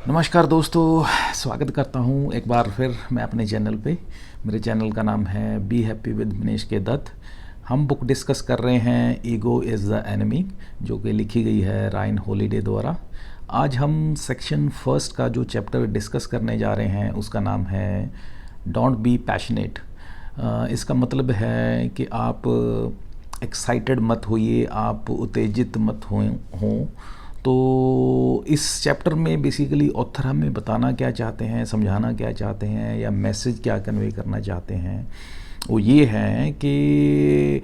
नमस्कार दोस्तों, स्वागत करता हूँ एक बार फिर मैं अपने चैनल पे। मेरे चैनल का नाम है बी हैप्पी विद मनीष के दत्त। हम बुक डिस्कस कर रहे हैं ईगो इज़ द एनिमी, जो कि लिखी गई है रायन हॉलिडे द्वारा। आज हम सेक्शन फर्स्ट का जो चैप्टर डिस्कस करने जा रहे हैं उसका नाम है डोंट बी पैशनेट। इसका मतलब है कि आप एक्साइटेड मत होइए, आप उत्तेजित मत हों। तो इस चैप्टर में बेसिकली ऑथर हमें बताना क्या चाहते हैं, समझाना क्या चाहते हैं, या मैसेज क्या कन्वे करना चाहते हैं, वो ये है कि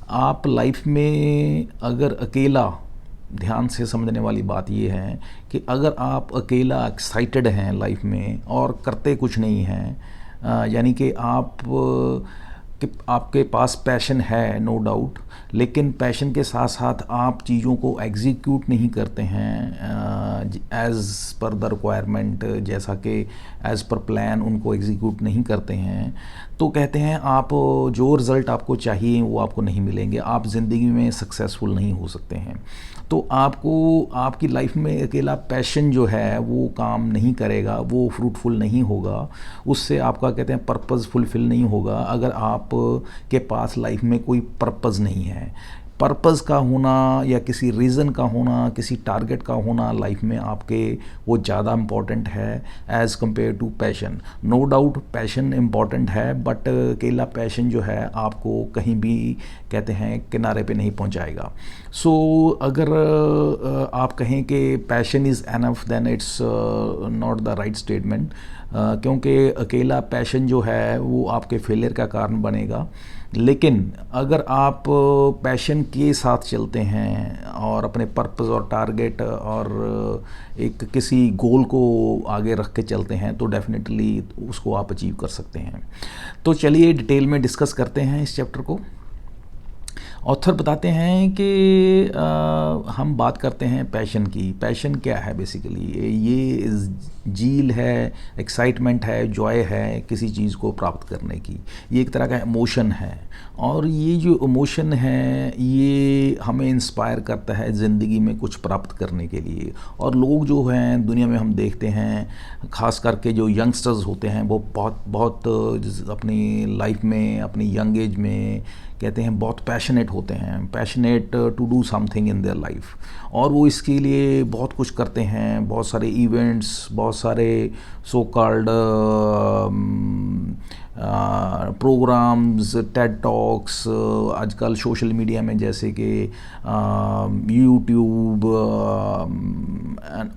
आप लाइफ में अगर अकेला, ध्यान से समझने वाली बात ये है कि अगर आप अकेला एक्साइटेड हैं लाइफ में और करते कुछ नहीं हैं, यानी कि आपके पास पैशन है नो डाउट, लेकिन पैशन के साथ साथ आप चीज़ों को एग्जीक्यूट नहीं करते हैं एज़ पर द रिक्वायरमेंट, जैसा कि एज़ पर प्लान उनको एग्जीक्यूट नहीं करते हैं, तो कहते हैं आप जो रिज़ल्ट आपको चाहिए वो आपको नहीं मिलेंगे, आप ज़िंदगी में सक्सेसफुल नहीं हो सकते हैं। तो आपको आपकी लाइफ में अकेला पैशन जो है वो काम नहीं करेगा, वो फ्रूटफुल नहीं होगा, उससे आपका कहते हैं पर्पज़ फुलफ़िल नहीं होगा अगर आप के पास लाइफ में कोई पर्पज़ नहीं है। पर्पज़ का होना या किसी रीज़न का होना, किसी टारगेट का होना लाइफ में आपके, वो ज़्यादा इम्पॉर्टेंट है as compare to passion. No doubt passion important है, बट अकेला पैशन जो है आपको कहीं भी कहते हैं किनारे पे नहीं पहुंचाएगा। सो अगर आप कहें कि passion is enough, then it's not the right statement, क्योंकि अकेला पैशन जो है वो आपके फेलियर का कारण बनेगा। लेकिन अगर आप पैशन के साथ चलते हैं और अपने पर्पस और टारगेट और एक किसी गोल को आगे रख के चलते हैं, तो डेफिनेटली उसको आप अचीव कर सकते हैं। तो चलिए डिटेल में डिस्कस करते हैं इस चैप्टर को। ऑथर बताते हैं कि हम बात करते हैं पैशन की। पैशन क्या है बेसिकली? ये जील है, एक्साइटमेंट है, जॉय है किसी चीज़ को प्राप्त करने की। ये एक तरह का इमोशन है, और ये जो इमोशन है ये हमें इंस्पायर करता है ज़िंदगी में कुछ प्राप्त करने के लिए। और लोग जो हैं दुनिया में हम देखते हैं, ख़ास करके जो यंगस्टर्स होते हैं वो बहुत अपनी लाइफ में, अपनी यंग एज में कहते हैं बहुत पैशनेट होते हैं, passionate to do something in their life, और वो इसके लिए बहुत कुछ करते हैं। बहुत सारे इवेंट्स, बहुत सारे so called programmes, TED talks, आजकल सोशल मीडिया में जैसे कि यूट्यूब,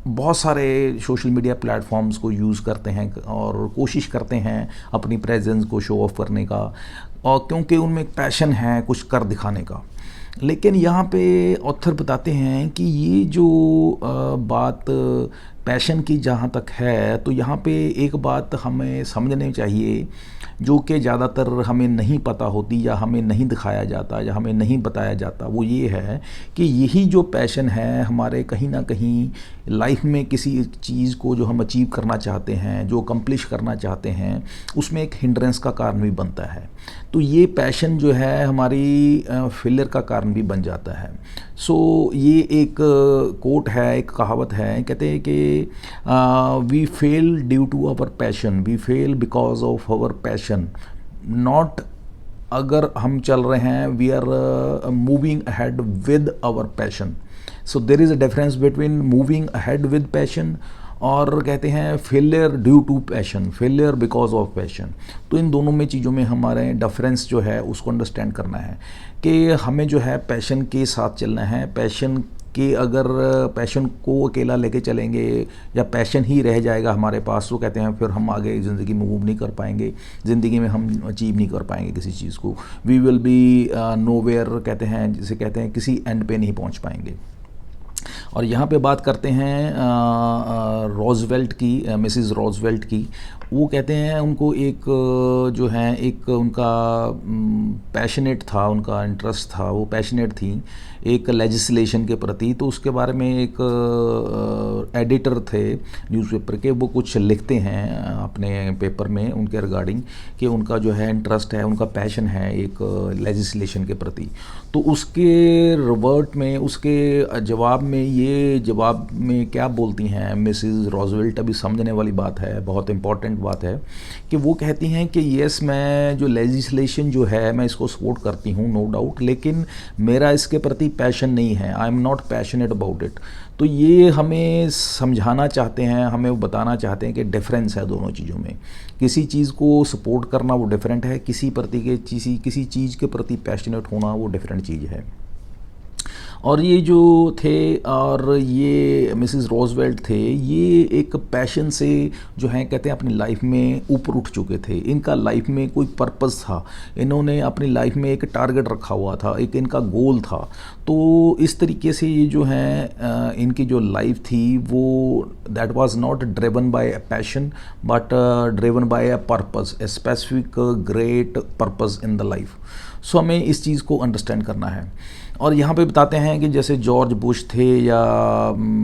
बहुत सारे सोशल मीडिया प्लेटफॉर्म्स को यूज़ करते हैं और कोशिश करते हैं अपनी प्रेजेंस को शो ऑफ करने का, और क्योंकि उनमें एक पैशन है कुछ कर दिखाने का। लेकिन यहाँ पे ऑथर बताते हैं कि ये जो बात पैशन की जहाँ तक है, तो यहाँ पे एक बात हमें समझनी चाहिए जो कि ज़्यादातर हमें नहीं पता होती, या हमें नहीं दिखाया जाता, या हमें नहीं बताया जाता। वो ये है कि यही जो पैशन है हमारे कहीं ना कहीं लाइफ में किसी चीज़ को जो हम अचीव करना चाहते हैं, जो अकम्प्लिश करना चाहते हैं, उसमें एक हिंड्रेंस का कारण भी बनता है। तो ये पैशन जो है हमारी फेलियर का कारण भी बन जाता है। सो ये एक कोट है, एक कहावत है, कहते हैं कि we fail due to our passion, we fail because of our passion, not अगर हम चल रहे हैं, we are moving ahead with our passion. So there is a difference between moving ahead with passion और कहते हैं failure due to passion, failure because of passion. तो इन दोनों में चीज़ों में हमारे डिफरेंस जो है उसको अंडरस्टैंड करना है कि हमें जो है पैशन के साथ चलना है। पैशन के अगर पैशन को अकेला लेके चलेंगे या पैशन ही रह जाएगा हमारे पास, तो कहते हैं फिर हम आगे ज़िंदगी में मूव नहीं कर पाएंगे, ज़िंदगी में हम अचीव नहीं कर पाएंगे किसी चीज़ को। वी विल बी नोवेयर, कहते हैं जिसे कहते हैं किसी एंड पे नहीं पहुंच पाएंगे। और यहाँ पे बात करते हैं रोजवेल्ट की, मिसिज़ रोजवेल्ट की। वो कहते हैं उनको एक जो है एक उनका पैशनेट था, उनका इंटरेस्ट था, वो पैशनेट थी एक लेजिस्लेशन के प्रति। तो उसके बारे में एक एडिटर थे न्यूज़पेपर के, वो कुछ लिखते हैं अपने पेपर में उनके रिगार्डिंग कि उनका जो है इंटरेस्ट है, उनका पैशन है एक लेजिस्लेशन के प्रति। तो उसके रिवर्ट में, उसके जवाब में ये जवाब में क्या बोलती हैं मिसेस रॉजवेल्ट, अभी समझने वाली बात है, बहुत इंपॉर्टेंट बात है कि वो कहती हैं कि यस, मैं जो लेजिस्लेशन जो है मैं इसको सपोर्ट करती हूँ, नो डाउट, लेकिन मेरा इसके प्रति पैशन नहीं है, I am not passionate about it. तो ये हमें समझाना चाहते हैं, हमें वो बताना चाहते हैं कि डिफरेंस है दोनों चीज़ों में। किसी चीज़ को सपोर्ट करना वो डिफरेंट है, किसी चीज़ के प्रति पैशनेट होना वो डिफरेंट चीज़ है। और ये जो थे, और ये मिसेस रोजवेल्ट थे, ये एक पैशन से जो है कहते हैं अपनी लाइफ में ऊपर उठ चुके थे। इनका लाइफ में कोई पर्पस था, इन्होंने अपनी लाइफ में एक टारगेट रखा हुआ था, एक इनका गोल था। तो इस तरीके से ये जो है इनकी जो लाइफ थी वो that was not driven by a passion but driven by a purpose, a specific great purpose in the life. So हमें इस चीज़ को अंडरस्टैंड करना है। और यहाँ पे बताते हैं कि जैसे जॉर्ज बुश थे या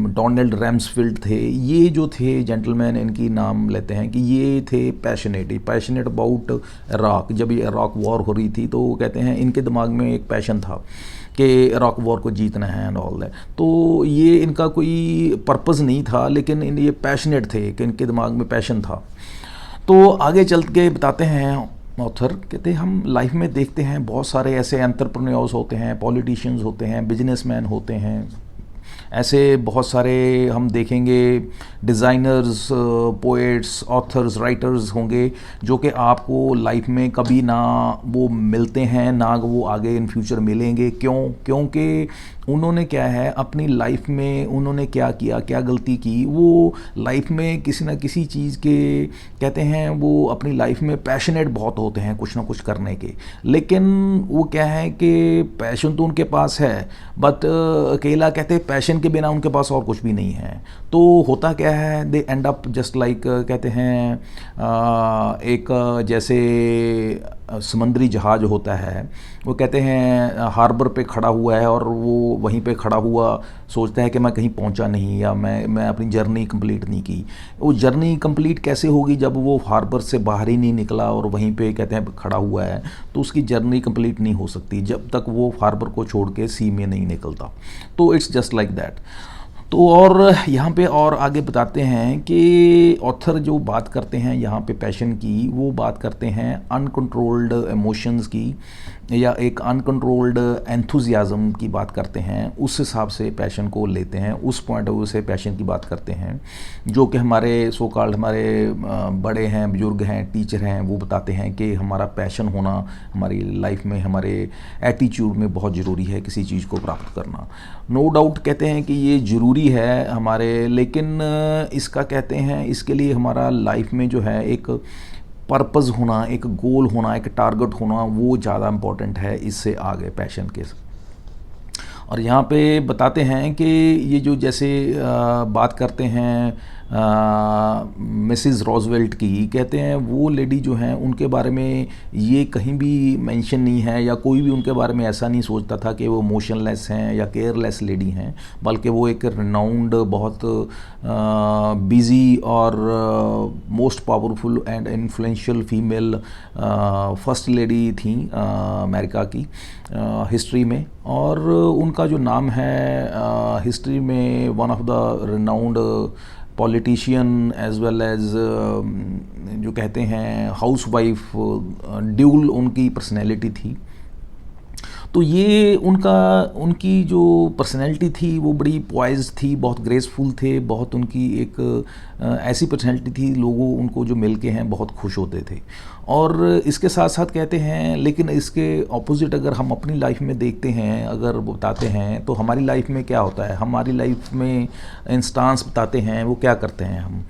डोनाल्ड रम्सफील्ड थे, ये जो थे जेंटलमैन, इनकी नाम लेते हैं कि ये थे पैशनेट अबाउट इराक। जब ये इराक वॉर हो रही थी तो वो कहते हैं इनके दिमाग में एक पैशन था कि इराक वॉर को जीतना है एंड ऑल दैट। तो ये इनका कोई पर्पस नहीं था, लेकिन ये पैशनेट थे कि इनके दिमाग में पैशन था। तो आगे चल के बताते हैं ऑथर, कहते हैं हम लाइफ में देखते हैं बहुत सारे ऐसे एंटरप्रेन्योर्स होते हैं, पॉलिटिशियंस होते हैं, बिजनेसमैन होते हैं, ऐसे बहुत सारे हम देखेंगे डिज़ाइनर्स, पोएट्स, ऑथर्स, राइटर्स होंगे जो कि आपको लाइफ में कभी ना वो मिलते हैं ना वो आगे इन फ्यूचर मिलेंगे। क्योंकि उन्होंने क्या है अपनी लाइफ में उन्होंने क्या किया, क्या गलती की, वो लाइफ में किसी ना किसी चीज़ के कहते हैं वो अपनी लाइफ में पैशनेट बहुत होते हैं कुछ ना कुछ करने के। लेकिन वो क्या है कि पैशन तो उनके पास है बट अकेला कहते हैं पैशन के बिना उनके पास और कुछ भी नहीं है। तो होता क्या है, दे एंड अप जस्ट लाइक कहते हैं एक जैसे समुद्री जहाज़ होता है, वो कहते हैं हार्बर पे खड़ा हुआ है और वो वहीं पे खड़ा हुआ सोचता है कि मैं कहीं पहुंचा नहीं या मैं अपनी जर्नी कंप्लीट नहीं की। वो जर्नी कंप्लीट कैसे होगी जब वो हार्बर से बाहर ही नहीं निकला और वहीं पे कहते हैं खड़ा हुआ है, तो उसकी जर्नी कंप्लीट नहीं हो सकती जब तक वो हार्बर को छोड़ के सी में नहीं निकलता। तो इट्स जस्ट लाइक दैट। तो और यहाँ पे और आगे बताते हैं कि ऑथर जो बात करते हैं यहाँ पे पैशन की, वो बात करते हैं अनकंट्रोल्ड इमोशंस की या एक अनकंट्रोल्ड एंथुजियाज़म की बात करते हैं। उस हिसाब से पैशन को लेते हैं, उस पॉइंट ऑफ व्यू से पैशन की बात करते हैं। जो कि हमारे सो कॉल्ड हमारे बड़े हैं, बुजुर्ग हैं, टीचर हैं, वो बताते हैं कि हमारा पैशन होना हमारी लाइफ में, हमारे एटीट्यूड में बहुत ज़रूरी है किसी चीज़ को प्राप्त करना। नो डाउट कहते हैं कि ये ज़रूरी है हमारे, लेकिन इसका कहते हैं इसके लिए हमारा लाइफ में जो है एक पर्पस होना, एक गोल होना, एक टारगेट होना, वो ज़्यादा इम्पोर्टेंट है इससे आगे पैशन के। और यहाँ पे बताते हैं कि ये जो जैसे बात करते हैं मिसेस रॉजवेल्ट की, कहते हैं वो लेडी जो हैं उनके बारे में ये कहीं भी मेंशन नहीं है या कोई भी उनके बारे में ऐसा नहीं सोचता था कि वो मोशनलेस हैं या केयरलेस लेडी हैं, बल्कि वो एक रिनाउंड बहुत बिजी और most powerful and influential female first lady थी अमेरिका की हिस्ट्री में। और उनका जो नाम है हिस्ट्री में one of the renowned politician as well as जो कहते हैं हाउस वाइफ, ड्यूल उनकी पर्सनैलिटी थी। तो ये उनकी जो पर्सनैलिटी थी वो बड़ी पॉइज थी, बहुत ग्रेसफुल थे, बहुत उनकी एक ऐसी पर्सनैलिटी थी लोगों उनको जो मिल के हैं बहुत खुश होते थे। और इसके साथ साथ कहते हैं लेकिन इसके ऑपोजिट अगर हम अपनी लाइफ में देखते हैं, अगर बताते हैं तो हमारी लाइफ में क्या होता है, हमारी लाइफ में इंस्टांस बताते हैं वो क्या करते हैं।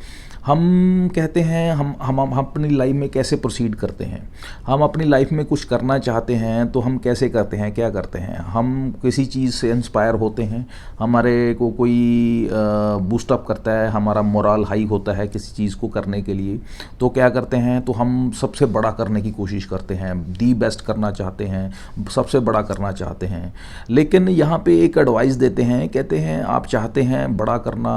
हम कहते हैं हम अपनी लाइफ में कैसे प्रोसीड करते हैं। हम अपनी लाइफ में कुछ करना चाहते हैं तो हम कैसे करते हैं, क्या करते हैं। हम किसी चीज़ से इंस्पायर होते हैं, हमारे को कोई बूस्टअप करता है, हमारा मोरल हाई होता है किसी चीज़ को करने के लिए, तो क्या करते हैं, तो हम सबसे बड़ा करने की कोशिश करते हैं, दी बेस्ट करना चाहते हैं, सबसे बड़ा करना चाहते हैं। लेकिन यहाँ पे एक एडवाइस देते हैं, कहते हैं आप चाहते हैं बड़ा करना,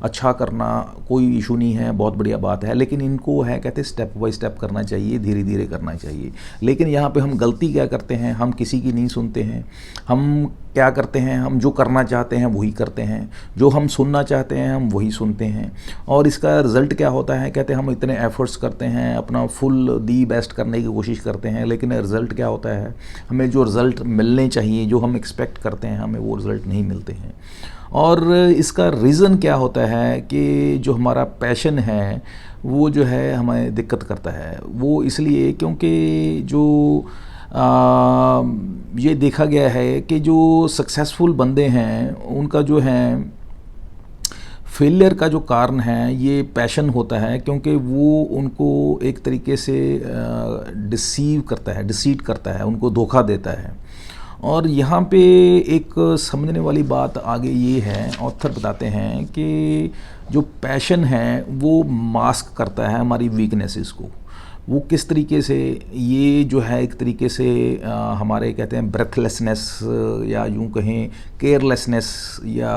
अच्छा करना, कोई इशू नहीं है, बहुत बढ़िया बात है, लेकिन इनको है कहते हैं स्टेप बाय स्टेप करना चाहिए, धीरे धीरे करना चाहिए। लेकिन यहाँ पे हम गलती क्या करते हैं, हम किसी की नहीं सुनते हैं, हम क्या करते हैं, हम जो करना चाहते हैं वही करते हैं, जो हम सुनना चाहते हैं हम वही सुनते हैं। और इसका रिज़ल्ट क्या होता है, कहते हैं हम इतने एफ़र्ट्स करते हैं, अपना फुल दी बेस्ट करने की कोशिश करते हैं, लेकिन रिज़ल्ट क्या होता है, हमें जो रिज़ल्ट मिलने चाहिए, जो हम एक्सपेक्ट करते हैं, हमें वो रिज़ल्ट नहीं मिलते हैं। और इसका रीज़न क्या होता है कि जो हमारा पैशन है वो जो है हमें दिक्कत करता है। वो इसलिए क्योंकि जो ये देखा गया है कि जो सक्सेसफुल बंदे हैं उनका जो है फेलियर का जो कारण है ये पैशन होता है, क्योंकि वो उनको एक तरीके से डिसीव करता है, डिसीट करता है, उनको धोखा देता है। और यहाँ पे एक समझने वाली बात आगे ये है, ऑथर बताते हैं कि जो पैशन है वो मास्क करता है हमारी वीकनेसेस को। वो किस तरीके से, ये जो है एक तरीके से हमारे कहते हैं ब्रेथलेसनेस, या यूँ कहें केयरलेसनेस, या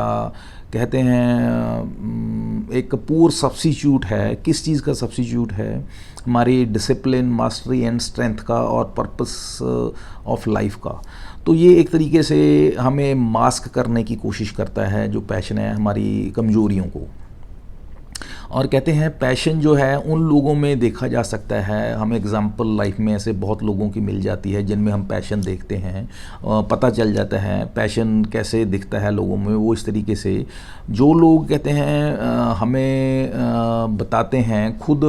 कहते हैं एक पूर सब्स्टिट्यूट है। किस चीज़ का सब्स्टिट्यूट है, हमारी डिसिप्लिन, मास्टरी एंड स्ट्रेंथ का और पर्पस ऑफ लाइफ का। तो ये एक तरीके से हमें मास्क करने की कोशिश करता है जो पैशन है हमारी कमज़ोरियों को। और कहते हैं पैशन जो है उन लोगों में देखा जा सकता है, हमें एग्जांपल लाइफ में ऐसे बहुत लोगों की मिल जाती है जिनमें हम पैशन देखते हैं, पता चल जाता है पैशन कैसे दिखता है लोगों में। वो इस तरीके से जो लोग कहते हैं हमें बताते हैं, खुद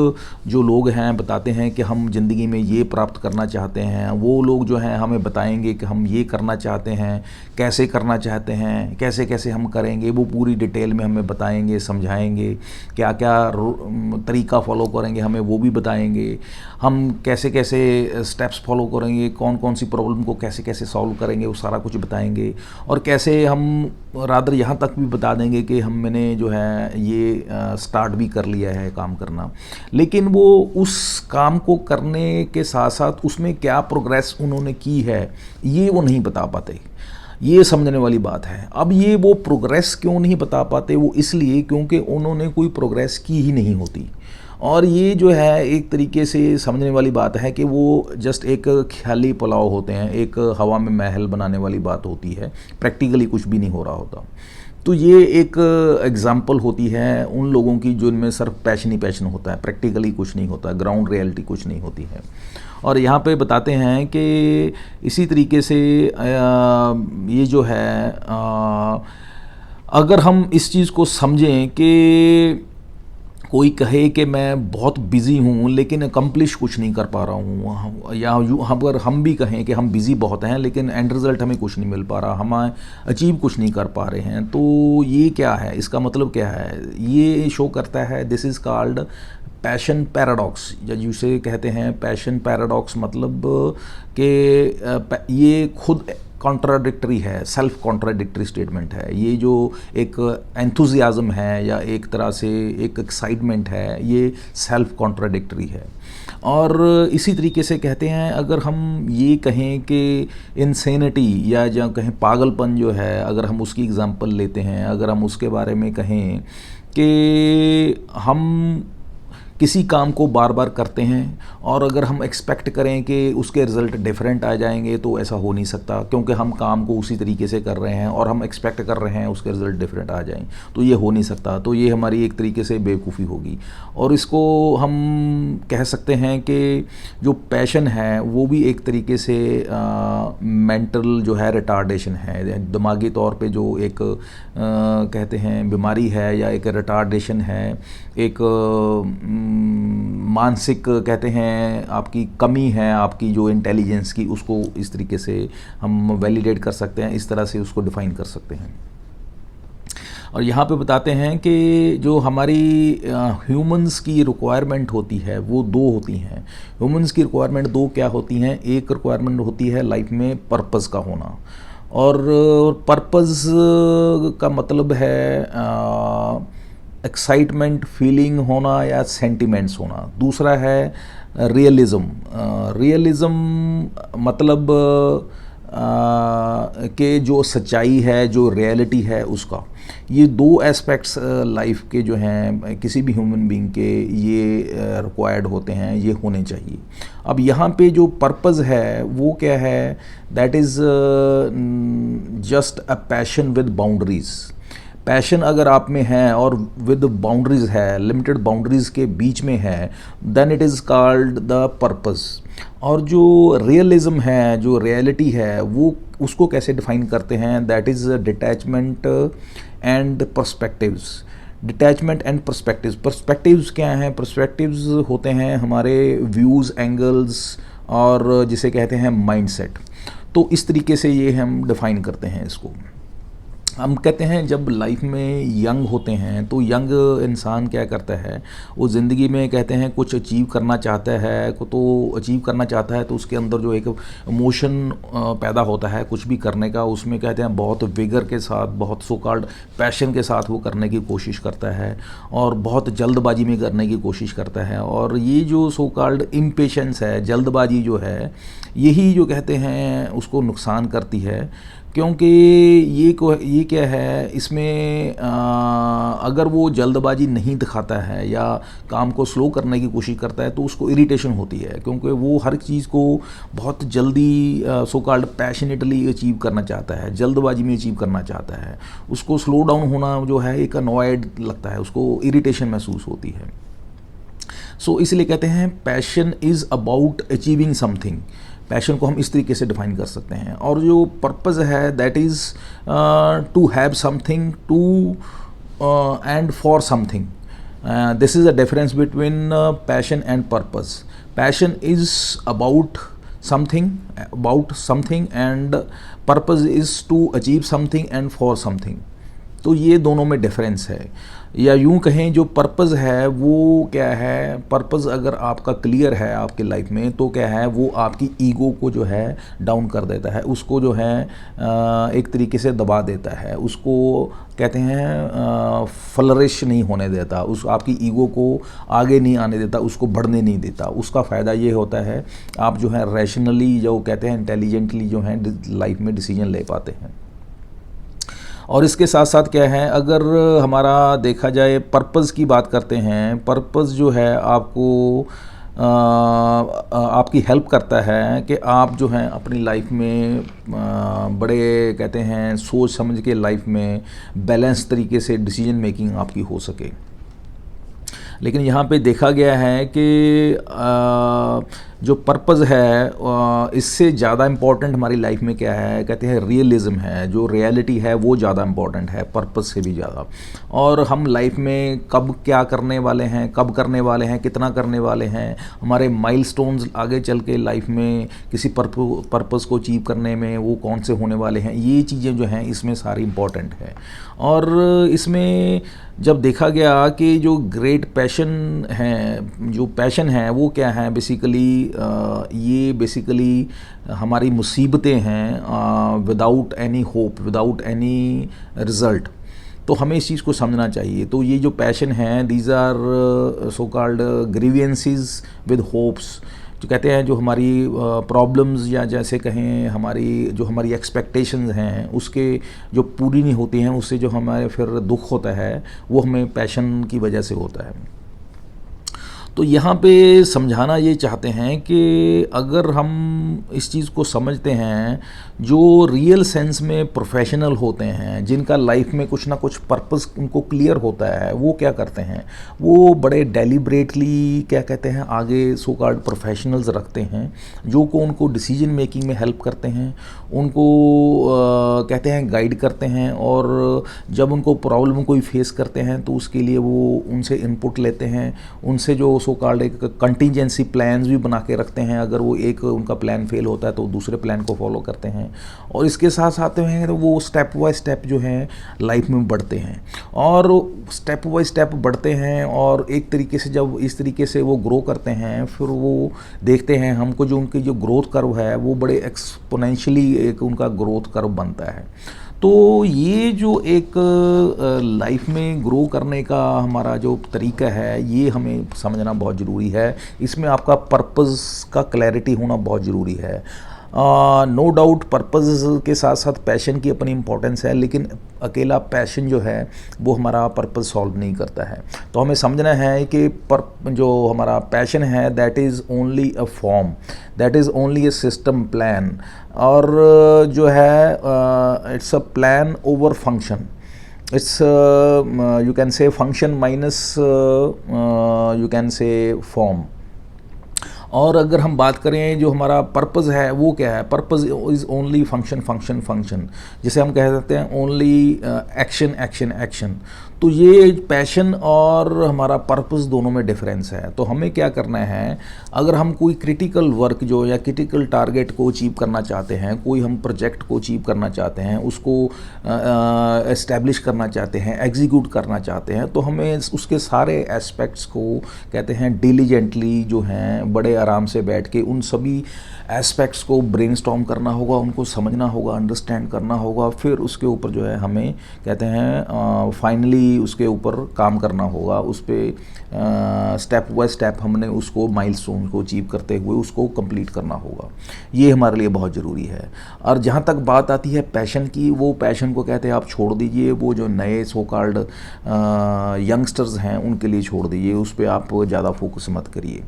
जो लोग हैं बताते हैं कि हम ज़िंदगी में ये प्राप्त करना चाहते हैं, वो लोग जो हैं हमें बताएंगे कि हम ये करना चाहते हैं, कैसे करना चाहते हैं, कैसे कैसे हम करेंगे, वो पूरी डिटेल में हमें बताएंगे, समझाएंगे, क्या क्या तरीका फॉलो करेंगे हमें वो भी बताएंगे, हम कैसे कैसे स्टेप्स फॉलो करेंगे, कौन कौन सी प्रॉब्लम को कैसे कैसे सॉल्व करेंगे, वो सारा कुछ बताएंगे। और कैसे हम रादर यहाँ तक भी बता देंगे कि मैंने जो है ये स्टार्ट भी कर लिया है काम करना। लेकिन वो उस काम को करने के साथ साथ उसमें क्या प्रोग्रेस उन्होंने की है ये वो नहीं बता पाते। ये समझने वाली बात है। अब ये वो प्रोग्रेस क्यों नहीं बता पाते, वो इसलिए क्योंकि उन्होंने कोई प्रोग्रेस की ही नहीं होती। और ये जो है एक तरीके से समझने वाली बात है कि वो जस्ट एक ख्याली पुलाव होते हैं, एक हवा में महल बनाने वाली बात होती है, प्रैक्टिकली कुछ भी नहीं हो रहा होता। तो ये एक एग्जाम्पल होती है उन लोगों की जो इनमें सिर्फ पैशन ही पैशन होता है, प्रैक्टिकली कुछ नहीं होता, ग्राउंड रियलिटी कुछ नहीं होती है। और यहाँ पे बताते हैं कि इसी तरीके से ये जो है अगर हम इस चीज़ को समझें कि कोई कहे कि मैं बहुत बिज़ी हूँ लेकिन अकम्प्लिश कुछ नहीं कर पा रहा हूँ, या अगर हम भी कहें कि हम बिज़ी बहुत हैं लेकिन एंड रिज़ल्ट हमें कुछ नहीं मिल पा रहा, हम अचीव कुछ नहीं कर पा रहे हैं, तो ये क्या है, इसका मतलब क्या है? ये शो करता है this is called passion paradox, या जिसे कहते हैं पैशन पैराडॉक्स। मतलब कि ये खुद कॉन्ट्राडिक्टरी है, सेल्फ कॉन्ट्राडिक्टरी स्टेटमेंट है। ये जो एक एंथुजियाज़म है या एक तरह से एक एक्साइटमेंट है, ये सेल्फ कॉन्ट्राडिक्टरी है। और इसी तरीके से कहते हैं अगर हम ये कहें कि इंसेनिटी या जो कहें पागलपन जो है, अगर हम उसकी एग्जांपल लेते हैं, अगर हम उसके बारे में कहें कि हम किसी काम को बार बार करते हैं और अगर हम एक्सपेक्ट करें कि उसके रिज़ल्ट डिफरेंट आ जाएंगे तो ऐसा हो नहीं सकता, क्योंकि हम काम को उसी तरीके से कर रहे हैं और हम एक्सपेक्ट कर रहे हैं उसके रिज़ल्ट डिफरेंट आ जाएं, तो ये हो नहीं सकता। तो ये हमारी एक तरीके से बेवकूफ़ी होगी। और इसको हम कह सकते हैं कि जो पैशन है वो भी एक तरीके से मेंटल जो है रिटार्डेशन है, दिमागी तौर पे जो एक कहते हैं बीमारी है या एक रिटार्डेशन है, एक मानसिक कहते हैं आपकी कमी है, आपकी जो इंटेलिजेंस की, उसको इस तरीके से हम वैलिडेट कर सकते हैं, इस तरह से उसको डिफ़ाइन कर सकते हैं। और यहाँ पे बताते हैं कि जो हमारी ह्यूमंस की रिक्वायरमेंट होती है वो दो होती हैं। ह्यूमंस की रिक्वायरमेंट दो क्या होती हैं? एक रिक्वायरमेंट होती है लाइफ में पर्पस का होना, और पर्पस का मतलब है एक्साइटमेंट, फीलिंग होना या सेंटिमेंट्स होना। दूसरा है रियलिज़म। रियलिज़म मतलब के जो सच्चाई है, जो रियलिटी है उसका, ये दो एस्पेक्ट्स लाइफ के जो हैं किसी भी ह्यूमन बीइंग के, ये रिक्वायर्ड होते हैं, ये होने चाहिए। अब यहाँ पे जो पर्पज़ है वो क्या है, that is just a passion with boundaries. Passion अगर आप में है और विद बाउंड्रीज है, लिमिटेड बाउंड्रीज के बीच में है, then it is called the purpose. और जो रियलिज्म है, जो रियलिटी है, वो उसको कैसे डिफाइन करते हैं, that is detachment and perspectives. Detachment and perspectives, perspectives क्या हैं? पर्सपेक्टिव्स होते हैं हमारे व्यूज़, एंगल्स और जिसे कहते हैं माइंडसेट। तो इस तरीके से ये हम डिफाइन करते हैं इसको। हम कहते हैं जब लाइफ में यंग होते हैं तो यंग इंसान क्या करता है, वो ज़िंदगी में कहते हैं कुछ अचीव करना चाहता है, तो अचीव करना चाहता है तो उसके अंदर जो एक इमोशन पैदा होता है कुछ भी करने का, उसमें कहते हैं बहुत विगर के साथ, बहुत सो कॉल्ड पैशन के साथ वो करने की कोशिश करता है और बहुत जल्दबाजी में करने की कोशिश करता है। और ये जो सो कॉल्ड इम्पेशेंस है, जल्दबाजी जो है, यही जो कहते हैं उसको नुकसान करती है। क्योंकि ये क्या है, इसमें अगर वो जल्दबाजी नहीं दिखाता है या काम को स्लो करने की कोशिश करता है तो उसको इरिटेशन होती है, क्योंकि वो हर चीज़ को बहुत जल्दी सो कॉल्ड पैशनेटली अचीव करना चाहता है, जल्दबाजी में अचीव करना चाहता है। उसको स्लो डाउन होना जो है एक अनॉयड लगता है, उसको इरिटेशन महसूस होती है। सो इसलिए कहते हैं passion is about achieving something. Passion को हम इस तरीके से डिफाइन कर सकते हैं। और जो पर्पज़ है, that is to have something, to end for something. This is a difference between passion and purpose. Passion is about something and purpose is to achieve something and for something. तो ये दोनों में difference है। या यूं कहें जो purpose है वो क्या है, पर्पज़ अगर आपका क्लियर है आपके लाइफ में तो क्या है, वो आपकी ईगो को जो है डाउन कर देता है, उसको जो है एक तरीके से दबा देता है, उसको कहते हैं फ्लरिश नहीं होने देता, उस आपकी ईगो को आगे नहीं आने देता, उसको बढ़ने नहीं देता। उसका फ़ायदा ये होता है आप जो है रैशनली, जो कहते हैं इंटेलिजेंटली जो है लाइफ में डिसीजन ले पाते हैं। और इसके साथ साथ क्या है, अगर हमारा देखा जाए पर्पज़ की बात करते हैं, पर्पज़ जो है आपको आपकी हेल्प करता है कि आप जो हैं अपनी लाइफ में बड़े कहते हैं सोच समझ के लाइफ में बैलेंस तरीके से डिसीजन मेकिंग आपकी हो सके। लेकिन यहाँ पे देखा गया है कि जो पर्पज़ है इससे ज़्यादा इम्पॉर्टेंट हमारी लाइफ में क्या है, कहते हैं रियलिज़म है, जो रियलिटी है वो ज़्यादा इम्पॉर्टेंट है पर्पज़ से भी ज़्यादा। और हम लाइफ में कब क्या करने वाले हैं, कब करने वाले हैं, कितना करने वाले हैं, हमारे माइलस्टोन्स आगे चल के लाइफ में किसी पर्पज़ को अचीव करने में वो कौन से होने वाले हैं, ये चीज़ें जो हैं इसमें सारी इम्पॉर्टेंट है। और इसमें जब देखा गया कि जो ग्रेट पैशन है, जो पैशन है वो क्या है, बेसिकली ये बेसिकली हमारी मुसीबतें हैं without any hope, without any result. तो हमें इस चीज़ को समझना चाहिए। तो ये जो पैशन है, these are so called grievances with hopes, जो कहते हैं जो हमारी प्रॉब्लम्स या जैसे कहें हमारी एक्सपेक्टेशंस हैं उसके जो पूरी नहीं होती हैं, उससे जो हमारे फिर दुख होता है वो हमें पैशन की वजह से होता है। तो यहाँ पे समझाना ये चाहते हैं कि अगर हम इस चीज़ को समझते हैं, जो रियल सेंस में प्रोफेशनल होते हैं, जिनका लाइफ में कुछ ना कुछ पर्पस उनको क्लियर होता है, वो क्या करते हैं, वो बड़े डेलिब्रेटली क्या कहते हैं आगे सो कॉल्ड प्रोफेशनल्स रखते हैं जो को उनको डिसीजन मेकिंग में हेल्प करते हैं, उनको कहते हैं गाइड करते हैं। और जब उनको प्रॉब्लम कोई फेस करते हैं तो उसके लिए वो उनसे इनपुट लेते हैं, उनसे जो सो कॉल्ड एक कंटिजेंसी प्लान्स भी बना के रखते हैं। अगर वो एक उनका प्लान फेल होता है तो दूसरे प्लान को फॉलो करते हैं। और इसके साथ साथ हैं तो वो स्टेप बाय स्टेप जो है लाइफ में बढ़ते हैं, और स्टेप बाय स्टेप बढ़ते हैं। और एक तरीके से जब इस तरीके से वो ग्रो करते हैं, फिर वो देखते हैं हमको जो उनकी जो ग्रोथ कर्व है वो बड़े एक्सपोनेंशियली एक उनका ग्रोथ कर्व बनता है। तो ये जो एक लाइफ में ग्रो करने का हमारा जो तरीका है ये हमें समझना बहुत ज़रूरी है। इसमें आपका पर्पस का क्लैरिटी होना बहुत ज़रूरी है। नो डाउट पर्पज़ के साथ साथ पैशन की अपनी इम्पोर्टेंस है, लेकिन अकेला पैशन जो है वो हमारा पर्पज़ सॉल्व नहीं करता है। तो हमें समझना है कि जो हमारा पैशन है that is only a form, that is only a system plan, और जो है it's a plan over function, it's you can say function minus you can say form. और अगर हम बात करें जो हमारा पर्पज़ है वो क्या है, purpose is only function function function, जिसे हम कह सकते हैं ओनली एक्शन एक्शन एक्शन। तो ये पैशन और हमारा पर्पज़ दोनों में डिफरेंस है। तो हमें क्या करना है, अगर हम कोई क्रिटिकल वर्क जो या क्रिटिकल टारगेट को अचीव करना चाहते हैं, कोई हम प्रोजेक्ट को अचीव करना चाहते हैं, उसको एस्टैब्लिश करना चाहते हैं, एग्जीक्यूट करना चाहते हैं, तो हमें उसके सारे एस्पेक्ट्स को कहते हैं डिलीजेंटली जो हैं बड़े आराम से बैठ के उन सभी एस्पेक्ट्स को ब्रेनस्टॉर्म करना होगा, उनको समझना होगा, अंडरस्टैंड करना होगा, फिर उसके ऊपर जो है हमें कहते हैं फाइनली उसके ऊपर काम करना होगा, उस पर स्टेप बाय स्टेप हमने उसको माइलस्टोन को अचीव करते हुए उसको कंप्लीट करना होगा। ये हमारे लिए बहुत ज़रूरी है। और जहाँ तक बात आती है पैशन की, वो पैशन को कहते हैं आप छोड़ दीजिए, वो जो नए सो कॉल्ड यंगस्टर्स हैं उनके लिए छोड़ दीजिए, उस पर आप ज़्यादा फोकस मत करिए।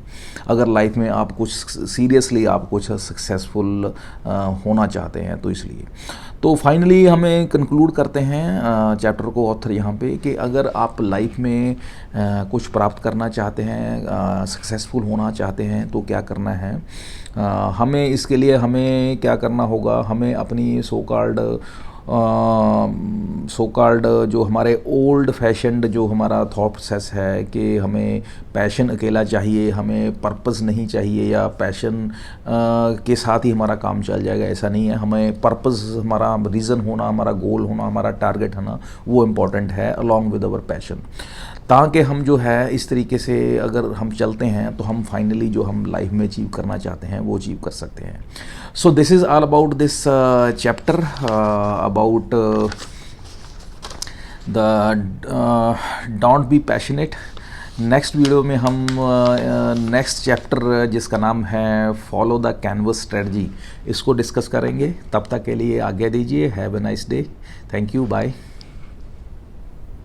अगर लाइफ में आप कुछ सीरियसली आप कुछ सक्सेसफुल होना चाहते हैं तो इसलिए। तो फाइनली हमें कंक्लूड करते हैं चैप्टर को ऑथर यहाँ पे कि अगर आप लाइफ में कुछ प्राप्त करना चाहते हैं, सक्सेसफुल होना चाहते हैं, तो क्या करना है, हमें इसके लिए हमें क्या करना होगा, हमें अपनी सो कॉल्ड जो हमारे ओल्ड फैशन्ड जो हमारा थॉट प्रोसेस है कि हमें पैशन अकेला चाहिए, हमें पर्पस नहीं चाहिए, या पैशन के साथ ही हमारा काम चल जाएगा, ऐसा नहीं है। हमें पर्पस, हमारा रीज़न होना, हमारा गोल होना, हमारा टारगेट होना, वो इम्पॉर्टेंट है अलॉन्ग विद अवर पैशन। ताकि हम जो है इस तरीके से अगर हम चलते हैं तो हम फाइनली जो हम लाइफ में अचीव करना चाहते हैं वो अचीव कर सकते हैं। So this is all about this chapter about the don't be passionate. Next video में हम नेक्स्ट चैप्टर जिसका नाम है फॉलो द कैनवस स्ट्रेटजी, इसको डिस्कस करेंगे। तब तक के लिए आज्ञा दीजिए। Have a nice day. Thank you. Bye.